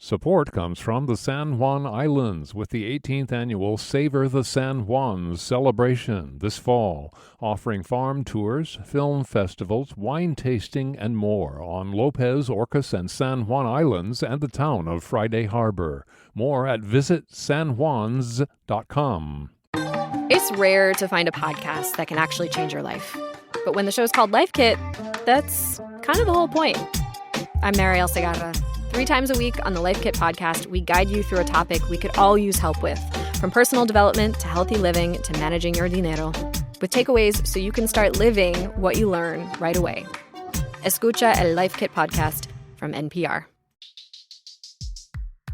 Support comes from the San Juan Islands with the 18th annual Savor the San Juans celebration this fall, offering farm tours, film festivals, wine tasting, and more on Lopez, Orcas, and San Juan Islands and the town of Friday Harbor. More at visitsanjuans.com. It's rare to find a podcast that can actually change your life. But when the show's called Life Kit, that's kind of the whole point. I'm Marielle Segarra. 3 times a week on the Life Kit podcast, we guide you through a topic we could all use help with, from personal development to healthy living to managing your dinero, with takeaways so you can start living what you learn right away. Escucha el Life Kit podcast from NPR.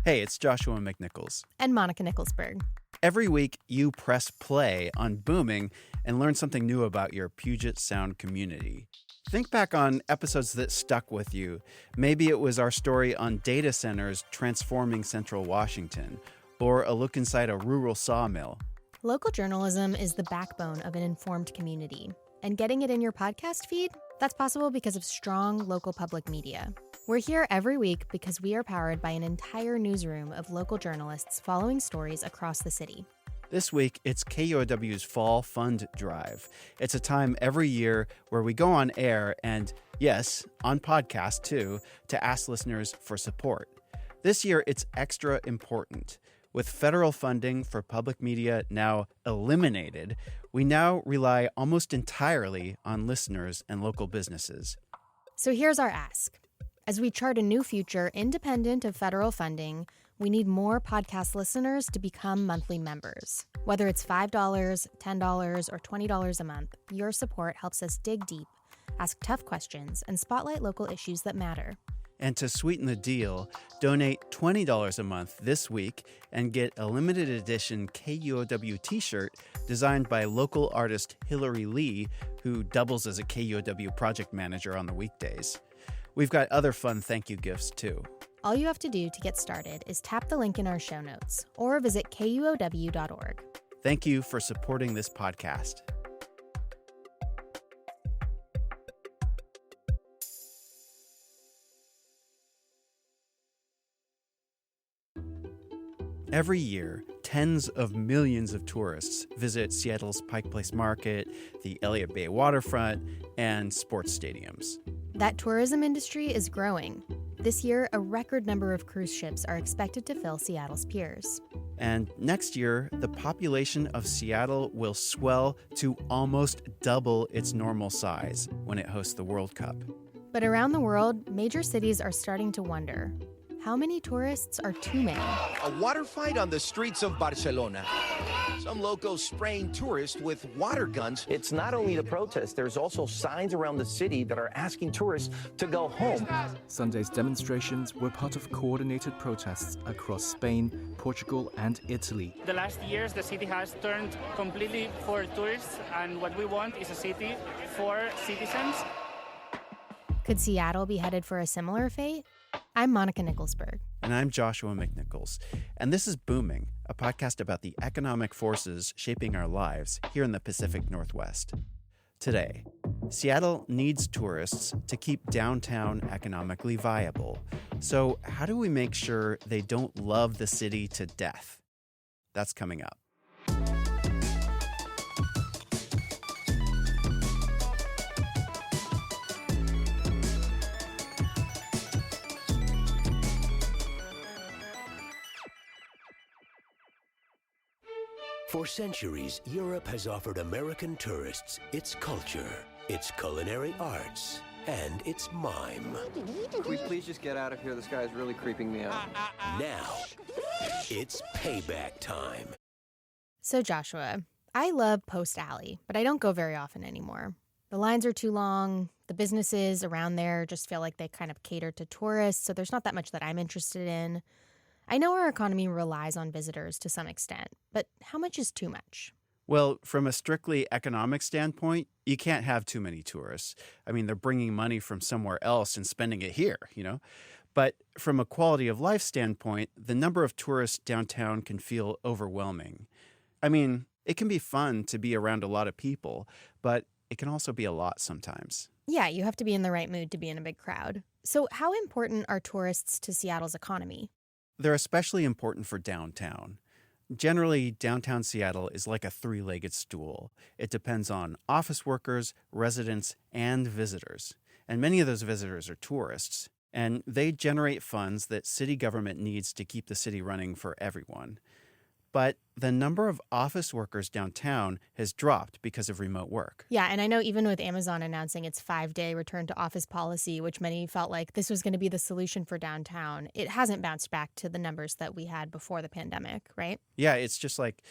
Hey, it's Joshua McNichols. And Monica Nicholsberg. Every week, you press play on Booming and learn something new about your Puget Sound community. Think back on episodes that stuck with you. Maybe it was our story on data centers transforming Central Washington, or a look inside a rural sawmill. Local journalism is the backbone of an informed community. And getting it in your podcast feed? That's possible because of strong local public media. We're here every week because we are powered by an entire newsroom of local journalists following stories across the city. This week, it's KUOW's Fall Fund Drive. It's a time every year where we go on air and, yes, on podcast too, to ask listeners for support. This year, it's extra important. With federal funding for public media now eliminated, we now rely almost entirely on listeners and local businesses. So here's our ask. As we chart a new future independent of federal funding, we need more podcast listeners to become monthly members. Whether it's $5, $10, or $20 a month, your support helps us dig deep, ask tough questions, and spotlight local issues that matter. And to sweeten the deal, donate $20 a month this week and get a limited edition KUOW t-shirt designed by local artist Hillary Lee, who doubles as a KUOW project manager on the weekdays. We've got other fun thank you gifts too. All you have to do to get started is tap the link in our show notes or visit KUOW.org. Thank you for supporting this podcast. Every year, tens of millions of tourists visit Seattle's Pike Place Market, the Elliot Bay waterfront, and sports stadiums. That tourism industry is growing. This year, a record number of cruise ships are expected to fill Seattle's piers. And next year, the population of Seattle will swell to almost double its normal size when it hosts the World Cup. But around the world, major cities are starting to wonder, how many tourists are too many? A water fight on the streets of Barcelona. Some locals spraying tourists with water guns. It's not only the protest, there's also signs around the city that are asking tourists to go home. Sunday's demonstrations were part of coordinated protests across Spain, Portugal, and Italy. The last years, the city has turned completely for tourists, and what we want is a city for citizens. Could Seattle be headed for a similar fate? I'm Monica Nicholsberg. And I'm Joshua McNichols. And this is Booming, a podcast about the economic forces shaping our lives here in the Pacific Northwest. Today, Seattle needs tourists to keep downtown economically viable. So how do we make sure they don't love the city to death? That's coming up. For centuries, Europe has offered American tourists its culture, its culinary arts, and its mime. Can we please just get out of here? This guy is really creeping me out. Now, it's payback time. So Joshua, I love Post Alley, but I don't go very often anymore. The lines are too long. The businesses around there just feel like they kind of cater to tourists, so there's not that much that I'm interested in. I know our economy relies on visitors to some extent, but how much is too much? Well, from a strictly economic standpoint, you can't have too many tourists. I mean, they're bringing money from somewhere else and spending it here, you know? But from a quality of life standpoint, the number of tourists downtown can feel overwhelming. I mean, it can be fun to be around a lot of people, but it can also be a lot sometimes. Yeah, you have to be in the right mood to be in a big crowd. So how important are tourists to Seattle's economy? they're especially important for downtown. Generally, downtown Seattle is like a three-legged stool. It depends on office workers, residents, and visitors. And many of those visitors are tourists. And they generate funds that city government needs to keep the city running for everyone. But the number of office workers downtown has dropped because of remote work. Yeah, and I know even with Amazon announcing its 5-day return to office policy, which many felt like this was going to be the solution for downtown, it hasn't bounced back to the numbers that we had before the pandemic, right? Yeah, it's just like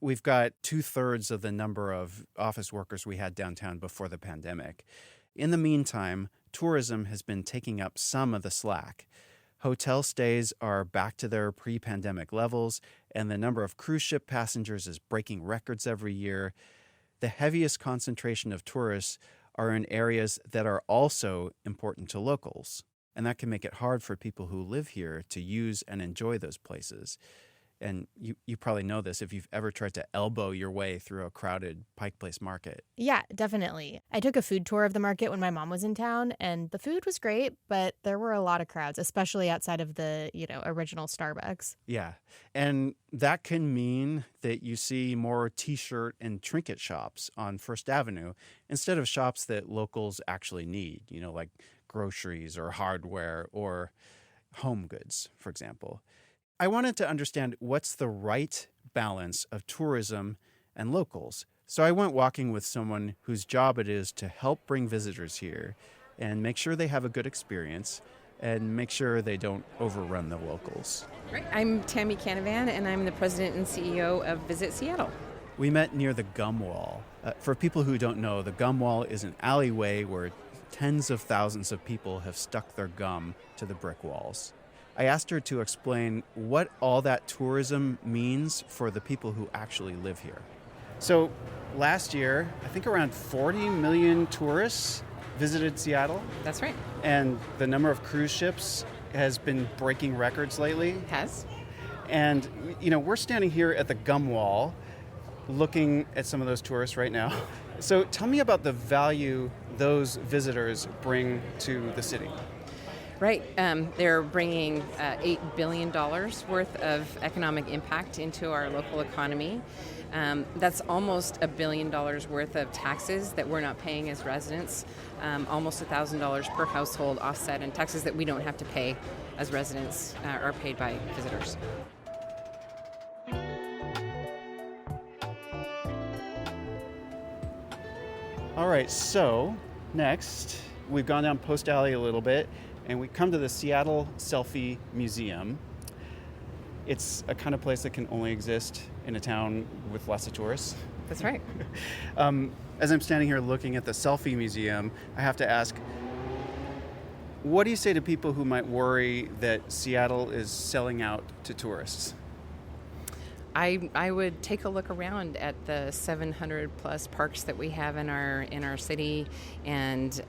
we've got 2/3 of the number of office workers we had downtown before the pandemic. In the meantime, tourism has been taking up some of the slack. Hotel stays are back to their pre-pandemic levels, and the number of cruise ship passengers is breaking records every year. The heaviest concentration of tourists are in areas that are also important to locals, and that can make it hard for people who live here to use and enjoy those places. And you probably know this if you've ever tried to elbow your way through a crowded Pike Place market. Yeah, definitely. I took a food tour of the market when my mom was in town, and the food was great, but there were a lot of crowds, especially outside of the, original Starbucks. Yeah, and that can mean that you see more T-shirt and trinket shops on First Avenue instead of shops that locals actually need, like groceries or hardware or home goods, for example. I wanted to understand what's the right balance of tourism and locals. So I went walking with someone whose job it is to help bring visitors here and make sure they have a good experience and make sure they don't overrun the locals. Right. I'm Tammy Canavan, and I'm the president and CEO of Visit Seattle. We met near the Gum Wall. For people who don't know, the Gum Wall is an alleyway where tens of thousands of people have stuck their gum to the brick walls. I asked her to explain what all that tourism means for the people who actually live here. So last year, I think around 40 million tourists visited Seattle. That's right. And the number of cruise ships has been breaking records lately. It has. And, we're standing here at the Gum Wall looking at some of those tourists right now. So tell me about the value those visitors bring to the city. Right. They're bringing $8 billion worth of economic impact into our local economy. That's almost $1 billion worth of taxes that we're not paying as residents, almost $1,000 per household offset, and taxes that we don't have to pay as residents are paid by visitors. All right, so next, we've gone down Post Alley a little bit, and we come to the Seattle Selfie Museum. It's a kind of place that can only exist in a town with lots of tourists. That's right. As I'm standing here looking at the Selfie Museum, I have to ask, what do you say to people who might worry that Seattle is selling out to tourists? I would take a look around at the 700 plus parks that we have in our city, and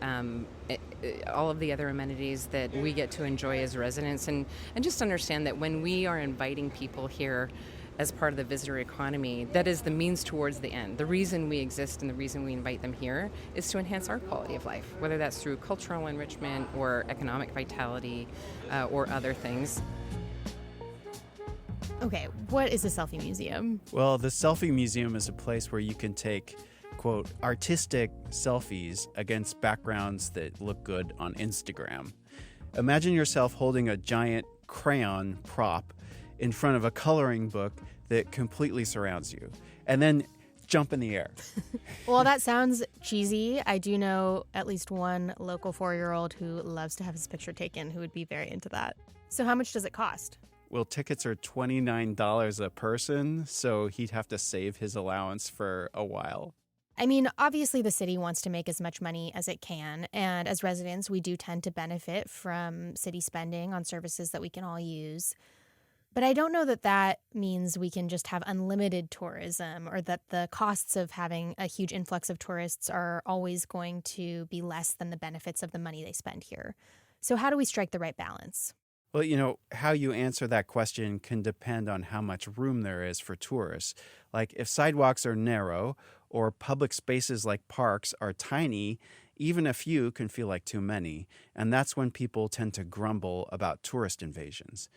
all of the other amenities that we get to enjoy as residents, and just understand that when we are inviting people here as part of the visitor economy, that is the means towards the end. The reason we exist and the reason we invite them here is to enhance our quality of life, whether that's through cultural enrichment or economic vitality or other things. Okay, what is a selfie museum? Well, the Selfie Museum is a place where you can take, quote, artistic selfies against backgrounds that look good on Instagram. Imagine yourself holding a giant crayon prop in front of a coloring book that completely surrounds you, and then jump in the air. Well, that sounds cheesy. I do know at least one local 4-year-old who loves to have his picture taken who would be very into that. So how much does it cost? Well, tickets are $29 a person, so he'd have to save his allowance for a while. I mean, obviously the city wants to make as much money as it can, and as residents, we do tend to benefit from city spending on services that we can all use. But I don't know that that means we can just have unlimited tourism, or that the costs of having a huge influx of tourists are always going to be less than the benefits of the money they spend here. So how do we strike the right balance? Well, how you answer that question can depend on how much room there is for tourists. Like if sidewalks are narrow or public spaces like parks are tiny, even a few can feel like too many. And that's when people tend to grumble about tourist invasions.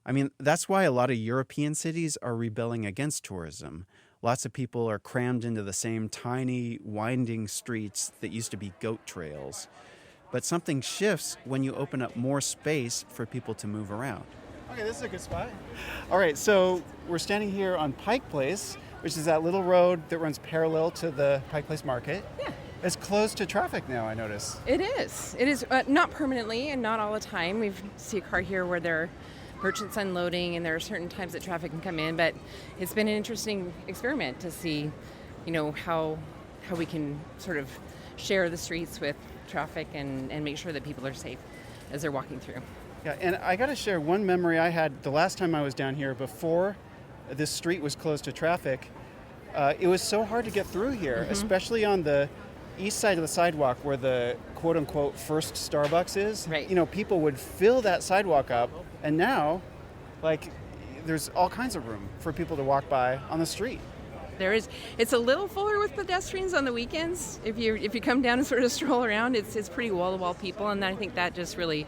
I mean, that's why a lot of European cities are rebelling against tourism. Lots of people are crammed into the same tiny, winding streets that used to be goat trails. But something shifts when you open up more space for people to move around. Okay, this is a good spot. All right, so we're standing here on Pike Place, which is that little road that runs parallel to the Pike Place Market. Yeah. It's closed to traffic now, I notice. It is. It is not permanently and not all the time. We see a car here where there are merchants unloading, and there are certain times that traffic can come in. But it's been an interesting experiment to see, how we can sort of share the streets with traffic and make sure that people are safe as they're walking through. Yeah, and I got to share one memory I had the last time I was down here before this street was closed to traffic. It was so hard to get through here, especially on the east side of the sidewalk where the quote-unquote first Starbucks is. Right. People would fill that sidewalk up, and now, there's all kinds of room for people to walk by on the street. There is. It's a little fuller with pedestrians on the weekends. If you come down and sort of stroll around, it's pretty wall-to-wall people, and I think that just really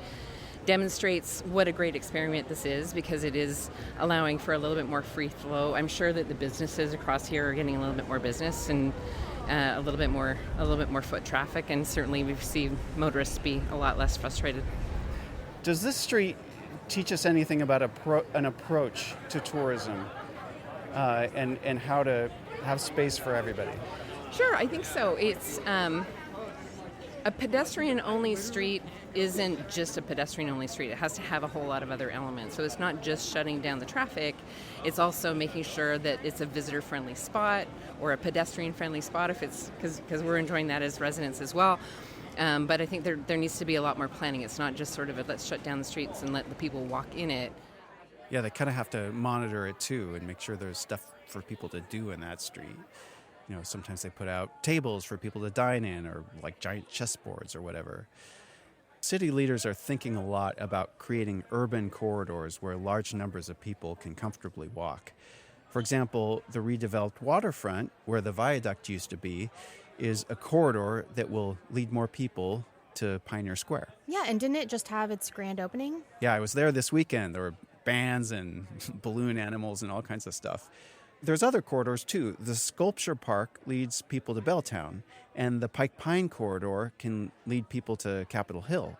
demonstrates what a great experiment this is, because it is allowing for a little bit more free flow. I'm sure that the businesses across here are getting a little bit more business and a little bit more foot traffic, and certainly we've seen motorists be a lot less frustrated. Does this street teach us anything about an approach to tourism and how to have space for everybody? Sure, I think so. It's a pedestrian-only street isn't just a pedestrian-only street. It has to have a whole lot of other elements. So it's not just shutting down the traffic. It's also making sure that it's a visitor-friendly spot or a pedestrian-friendly spot, if it's because we're enjoying that as residents as well. But I think there needs to be a lot more planning. It's not just sort of let's shut down the streets and let the people walk in it. Yeah, they kind of have to monitor it too and make sure there's stuff for people to do in that street. Sometimes they put out tables for people to dine in, or like giant chessboards or whatever. City leaders are thinking a lot about creating urban corridors where large numbers of people can comfortably walk. For example, the redeveloped waterfront, where the viaduct used to be, is a corridor that will lead more people to Pioneer Square. Yeah, and didn't it just have its grand opening? Yeah, I was there this weekend. There were bands and balloon animals and all kinds of stuff. There's other corridors, too. The Sculpture Park leads people to Belltown, and the Pike Pine Corridor can lead people to Capitol Hill.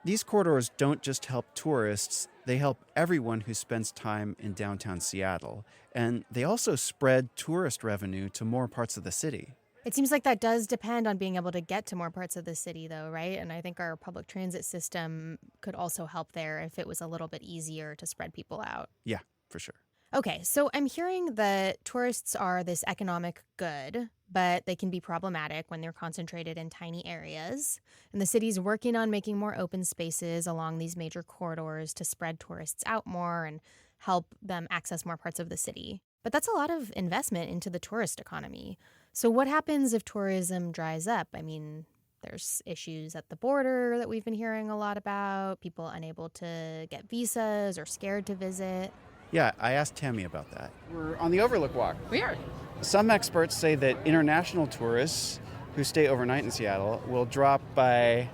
These corridors don't just help tourists, they help everyone who spends time in downtown Seattle. And they also spread tourist revenue to more parts of the city. It seems like that does depend on being able to get to more parts of the city, though, right? And I think our public transit system could also help there if it was a little bit easier to spread people out. Yeah, for sure. Okay, so I'm hearing that tourists are this economic good, but they can be problematic when they're concentrated in tiny areas. And the city's working on making more open spaces along these major corridors to spread tourists out more and help them access more parts of the city. But that's a lot of investment into the tourist economy. So what happens if tourism dries up? I mean, there's issues at the border that we've been hearing a lot about, people unable to get visas or scared to visit. Yeah, I asked Tammy about that. We're on the Overlook Walk. We are. Some experts say that international tourists who stay overnight in Seattle will drop by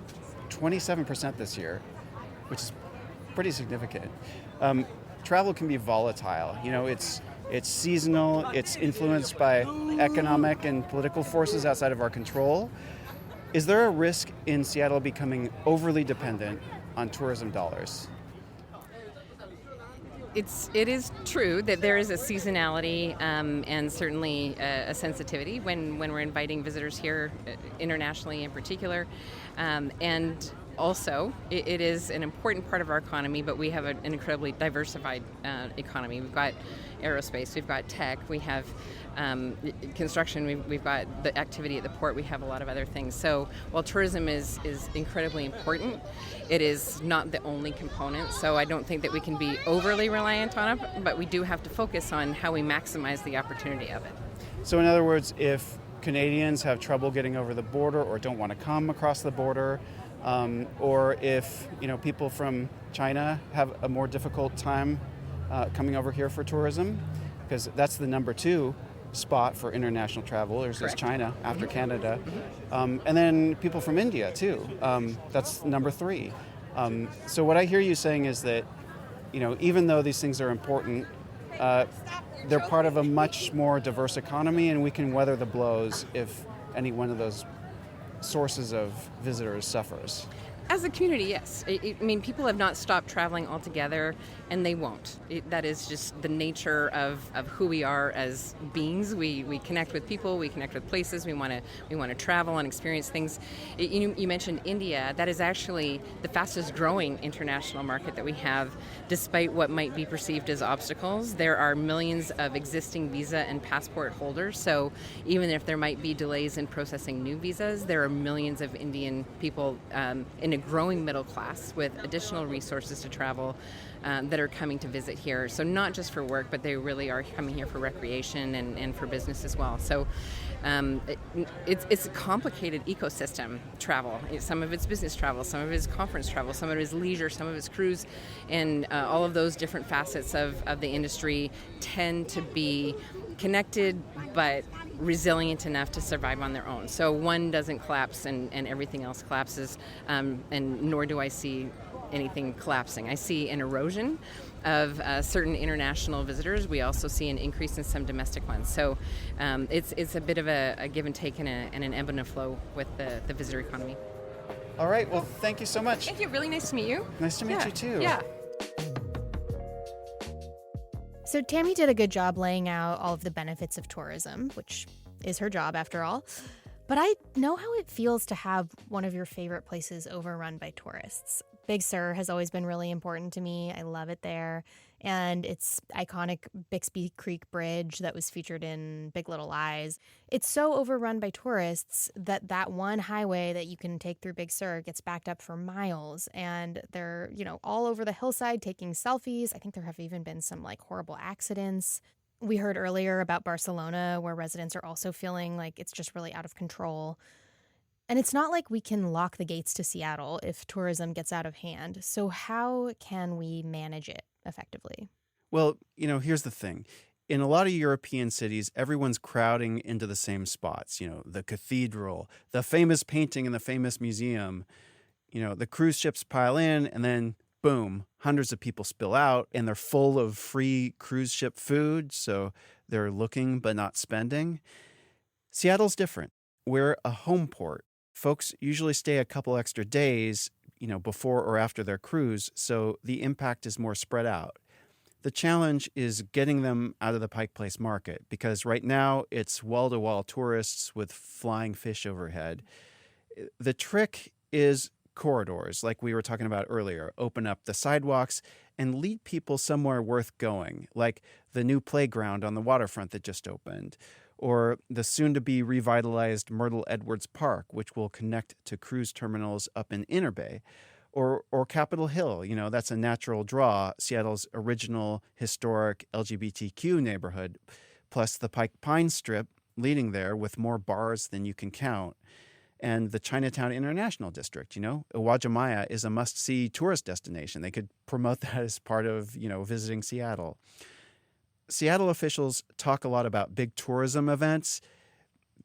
27% this year, which is pretty significant. Travel can be volatile. It's seasonal, it's influenced by economic and political forces outside of our control. Is there a risk in Seattle becoming overly dependent on tourism dollars? It is true that there is a seasonality and certainly a sensitivity when we're inviting visitors here, internationally in particular. And also, it is an important part of our economy, but we have an incredibly diversified economy. We've got aerospace, we've got tech, we have construction, we've got the activity at the port, we have a lot of other things. So while tourism is incredibly important, it is not the only component. So I don't think that we can be overly reliant on it, but we do have to focus on how we maximize the opportunity of it. So in other words, if Canadians have trouble getting over the border or don't want to come across the border, or if people from China have a more difficult time coming over here for tourism, because that's the number 2 spot for international travelers is China after Canada, and then people from India too. That's number 3. So what I hear you saying is that even though these things are important, they're part of a much more diverse economy, and we can weather the blows if any one of those sources of visitors suffers. As a community, yes. People have not stopped traveling altogether, and they won't. That is just the nature of who we are as beings. We connect with people, we connect with places, we want to travel and experience things. You mentioned India. That is actually the fastest growing international market that we have, despite what might be perceived as obstacles. There are millions of existing visa and passport holders, so even if there might be delays in processing new visas, there are millions of Indian people in a growing middle class with additional resources to travel that are coming to visit here. So not just for work, but they really are coming here for recreation and for business as well. So it's a complicated ecosystem, travel. Some of it's business travel, some of it is conference travel, some of it is leisure, some of it's cruise, and all of those different facets of the industry tend to be connected but resilient enough to survive on their own. So one doesn't collapse and everything else collapses, and nor do I see anything collapsing. I see an erosion of certain international visitors. We also see an increase in some domestic ones. So it's a bit of a give and take and an ebb and a flow with the visitor economy. All right, well, thank you so much. Thank you. Really nice to meet you. Nice to meet you too. Yeah. So Tammy did a good job laying out all of the benefits of tourism, which is her job after all. But I know how it feels to have one of your favorite places overrun by tourists. Big Sur has always been really important to me. I love it there. And its iconic Bixby Creek Bridge that was featured in Big Little Lies. It's so overrun by tourists that one highway that you can take through Big Sur gets backed up for miles. And they're, all over the hillside taking selfies. I think there have even been some horrible accidents. We heard earlier about Barcelona, where residents are also feeling like it's just really out of control. And it's not like we can lock the gates to Seattle if tourism gets out of hand. So how can we manage it effectively? Well, here's the thing. In a lot of European cities, everyone's crowding into the same spots. The cathedral, the famous painting in the famous museum. The cruise ships pile in, and then boom, hundreds of people spill out, and they're full of free cruise ship food, so they're looking but not spending. Seattle's different. We're a home port. Folks usually stay a couple extra days, before or after their cruise, so the impact is more spread out. The challenge is getting them out of the Pike Place market, because right now it's wall-to-wall tourists with flying fish overhead. The trick is corridors, like we were talking about earlier. Open up the sidewalks and lead people somewhere worth going, like the new playground on the waterfront that just opened, or the soon-to-be revitalized Myrtle Edwards Park, which will connect to cruise terminals up in Inner Bay, or Capitol Hill. That's a natural draw, Seattle's original historic LGBTQ neighborhood, plus the Pike Pine Strip leading there with more bars than you can count, and the Chinatown International District. Uwajimaya is a must-see tourist destination. They could promote that as part of, visiting Seattle. Seattle officials talk a lot about big tourism events,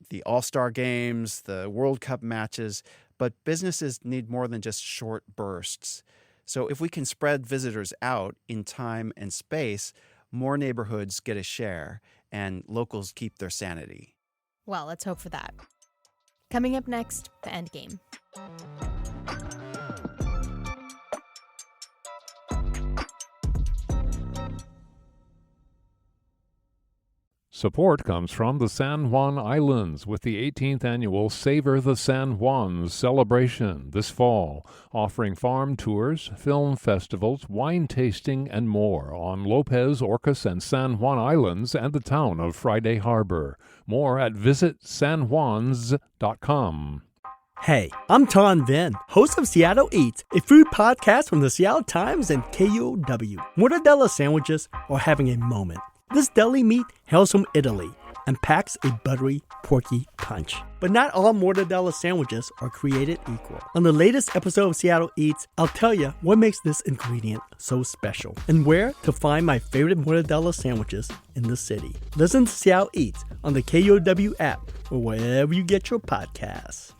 the All-Star Games, the World Cup matches, but businesses need more than just short bursts. So if we can spread visitors out in time and space, more neighborhoods get a share and locals keep their sanity. Well, let's hope for that. Coming up next, the end game. Support comes from the San Juan Islands with the 18th annual Savor the San Juans celebration this fall, offering farm tours, film festivals, wine tasting, and more on Lopez, Orcas, and San Juan Islands and the town of Friday Harbor. More at visitsanjuans.com. Hey, I'm Ton Vin, host of Seattle Eats, a food podcast from the Seattle Times and KUOW. Mortadella sandwiches are having a moment. This deli meat hails from Italy and packs a buttery, porky punch. But not all mortadella sandwiches are created equal. On the latest episode of Seattle Eats, I'll tell you what makes this ingredient so special and where to find my favorite mortadella sandwiches in the city. Listen to Seattle Eats on the KUOW app or wherever you get your podcasts.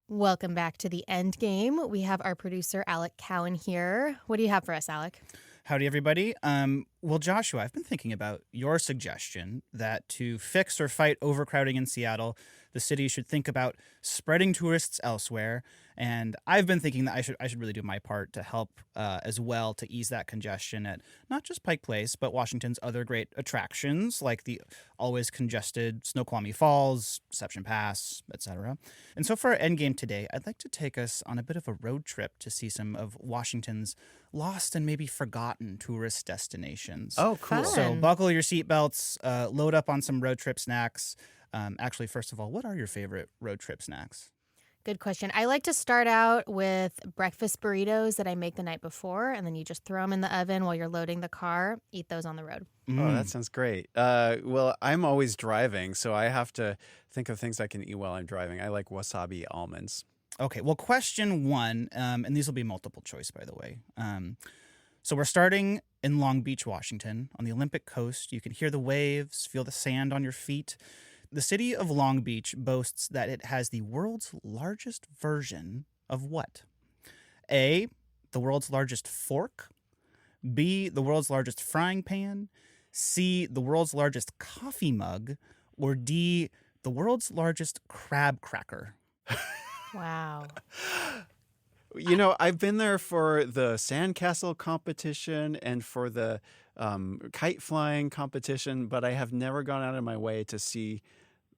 Welcome back to the End Game. We have our producer, Alec Cowan, here. What do you have for us, Alec? Howdy, everybody. Well, Joshua, I've been thinking about your suggestion that to fix or fight overcrowding in Seattle, the city should think about spreading tourists elsewhere. And I've been thinking that I should really do my part to help as well to ease that congestion at not just Pike Place, but Washington's other great attractions like the always congested Snoqualmie Falls, Deception Pass, etc. And so for our endgame today, I'd like to take us on a bit of a road trip to see some of Washington's lost and maybe forgotten tourist destinations. Oh, cool. So buckle your seatbelts, load up on some road trip snacks. Actually, first of all, what are your favorite road trip snacks? Good question. I like to start out with breakfast burritos that I make the night before, and then you just throw them in the oven while you're loading the car. Eat those on the road. Mm. Oh, that sounds great. Well, I'm always driving, so I have to think of things I can eat while I'm driving. I like wasabi almonds. Okay, well, question one, and these will be multiple choice, by the way. So we're starting in Long Beach, Washington, on the Olympic coast. You can hear the waves, feel the sand on your feet. The city of Long Beach boasts that it has the world's largest version of what? A, the world's largest fork. B, the world's largest frying pan. C, the world's largest coffee mug. Or D, the world's largest crab cracker. Wow. You know, I've been there for the sandcastle competition and for the kite flying competition, but I have never gone out of my way to see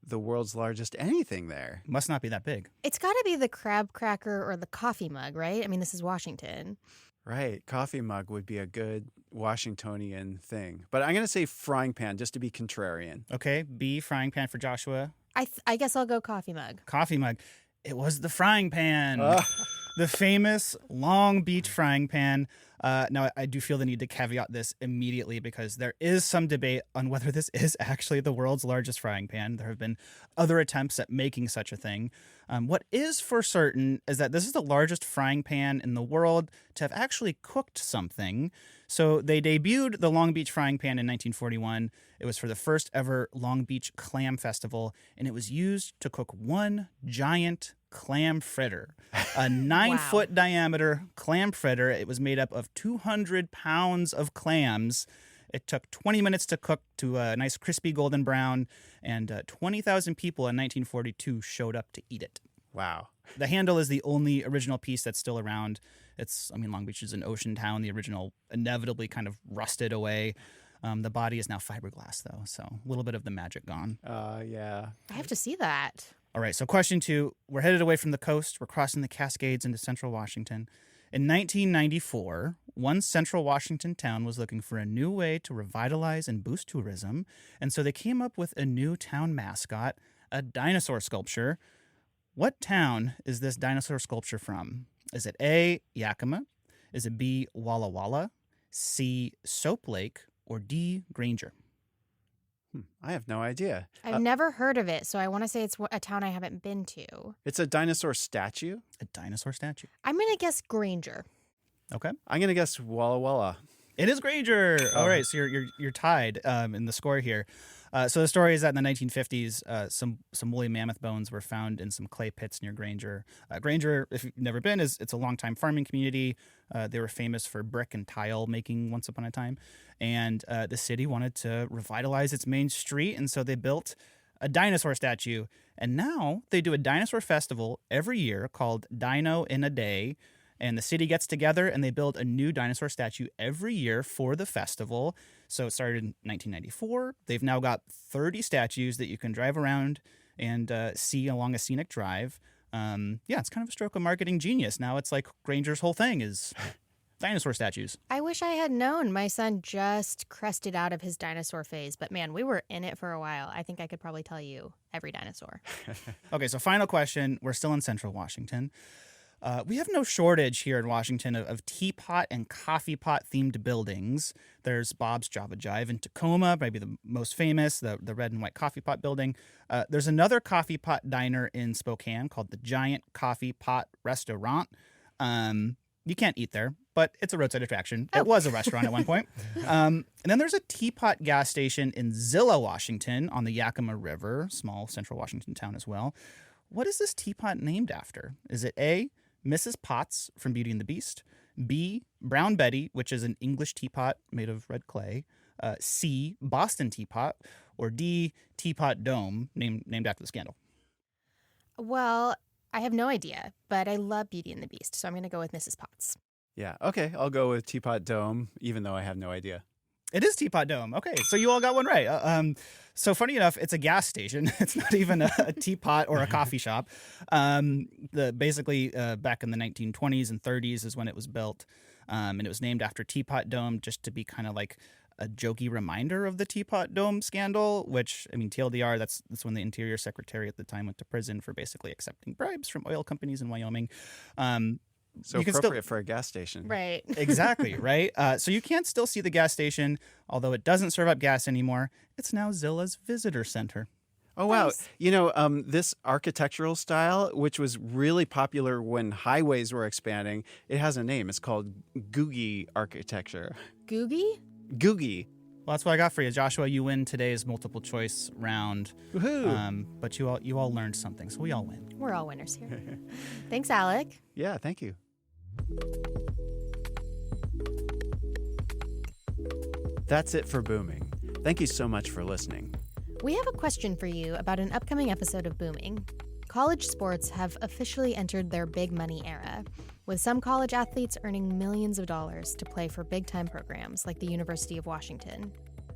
the world's largest anything there. Must not be that big. It's got to be the crab cracker or the coffee mug, right? I mean, this is Washington. Right. Coffee mug would be a good Washingtonian thing. But I'm going to say frying pan just to be contrarian. Okay, B, frying pan for Joshua. I guess I'll go coffee mug. Coffee mug. It was the frying pan. The famous Long Beach frying pan. Now, I do feel the need to caveat this immediately because there is some debate on whether this is actually the world's largest frying pan. There have been other attempts at making such a thing. What is for certain is that this is the largest frying pan in the world to have actually cooked something. So they debuted the Long Beach frying pan in 1941. It was for the first ever Long Beach Clam Festival, and it was used to cook one giant clam fritter, a 9-foot diameter clam fritter. It was made up of 200 pounds of clams. It took 20 minutes to cook to a nice crispy golden brown, and 20,000 people in 1942 showed up to eat it. Wow. The handle is the only original piece that's still around. Long Beach is an ocean town. The original inevitably kind of rusted away. The body is now fiberglass, though, so a little bit of the magic gone. Yeah. I have to see that. All right, so question 2. We're headed away from the coast. We're crossing the Cascades into central Washington. In 1994, one central Washington town was looking for a new way to revitalize and boost tourism, and so they came up with a new town mascot, a dinosaur sculpture. What town is this dinosaur sculpture from? Is it A, Yakima? Is it B, Walla Walla? C, Soap Lake? Or D, Granger? I have no idea. I've never heard of it, so I want to say it's a town I haven't been to. It's a dinosaur statue? A dinosaur statue. I'm going to guess Granger. Okay. I'm going to guess Walla Walla. It is Granger. All right, so you're tied in the score here. So the story is that in the 1950s, some woolly mammoth bones were found in some clay pits near Granger. Granger, if you've never been, it's a longtime farming community. They were famous for brick and tile making once upon a time. And the city wanted to revitalize its main street, and so they built a dinosaur statue. And now they do a dinosaur festival every year called Dino in a Day. And the city gets together and they build a new dinosaur statue every year for the festival. So it started in 1994. They've now got 30 statues that you can drive around and see along a scenic drive. It's kind of a stroke of marketing genius. Now it's like Granger's whole thing is dinosaur statues. I wish I had known. My son just crested out of his dinosaur phase, but man, we were in it for a while. I think I could probably tell you every dinosaur. Okay, so final question. We're still in central Washington. We have no shortage here in Washington of teapot and coffee pot themed buildings. There's Bob's Java Jive in Tacoma, maybe the most famous, the red and white coffee pot building. There's another coffee pot diner in Spokane called the Giant Coffee Pot Restaurant. You can't eat there, but it's a roadside attraction. It was a restaurant at one point. And then there's a teapot gas station in Zillah, Washington on the Yakima River, small central Washington town as well. What is this teapot named after? Is it A, Mrs. Potts from Beauty and the Beast, B, Brown Betty, which is an English teapot made of red clay, C, Boston teapot, or D, Teapot Dome, named after the scandal? Well, I have no idea, but I love Beauty and the Beast, so I'm going to go with Mrs. Potts. Yeah, okay, I'll go with Teapot Dome, even though I have no idea. It is Teapot Dome. Okay, so you all got one right. So funny enough, it's a gas station. It's not even a teapot or a coffee shop. Basically, back in the 1920s and 30s is when it was built, and it was named after Teapot Dome just to be kind of like a jokey reminder of the Teapot Dome scandal, which, I mean, TLDR, that's when the Interior Secretary at the time went to prison for basically accepting bribes from oil companies in Wyoming. So appropriate for a gas station. Right. Exactly, right? So you can still see the gas station, although it doesn't serve up gas anymore. It's now Zilla's visitor center. Oh, wow. Nice. You know, this architectural style, which was really popular when highways were expanding, it has a name. It's called Googie architecture. Googie? Googie. Well, that's what I got for you, Joshua. You win today's multiple choice round. Woohoo! But you all learned something, so we all win. We're all winners here. Thanks, Alec. Yeah, thank you. That's it for Booming. Thank you so much for listening. We have a question for you about an upcoming episode of Booming. College sports have officially entered their big money era, with some college athletes earning millions of dollars to play for big-time programs like the University of Washington.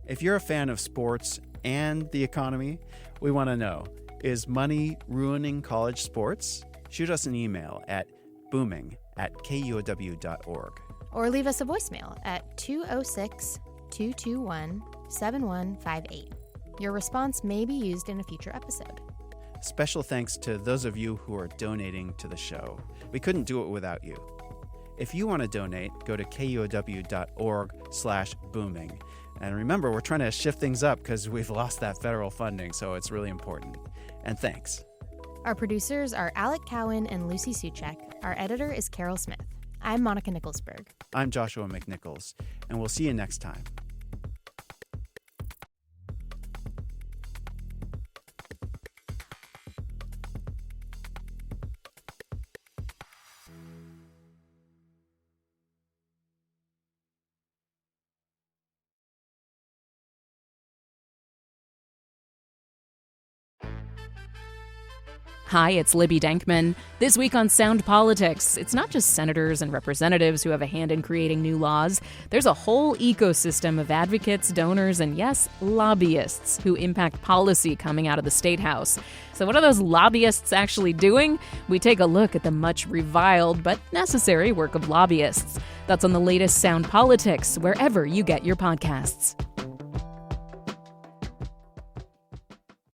If you're a fan of sports and the economy, we want to know, is money ruining college sports? Shoot us an email at booming@kuow.org. Or leave us a voicemail at 206-221-7158. Your response may be used in a future episode. Special thanks to those of you who are donating to the show. We couldn't do it without you. If you want to donate, go to kuow.org/booming. And remember, we're trying to shift things up because we've lost that federal funding, so it's really important. And thanks. Our producers are Alec Cowan and Lucy Suchek. Our editor is Carol Smith. I'm Monica Nicholsberg. I'm Joshua McNichols, and we'll see you next time. Hi, it's Libby Dankman. This week on Sound Politics, it's not just senators and representatives who have a hand in creating new laws. There's a whole ecosystem of advocates, donors, and yes, lobbyists who impact policy coming out of the State House. So what are those lobbyists actually doing? We take a look at the much reviled but necessary work of lobbyists. That's on the latest Sound Politics, wherever you get your podcasts.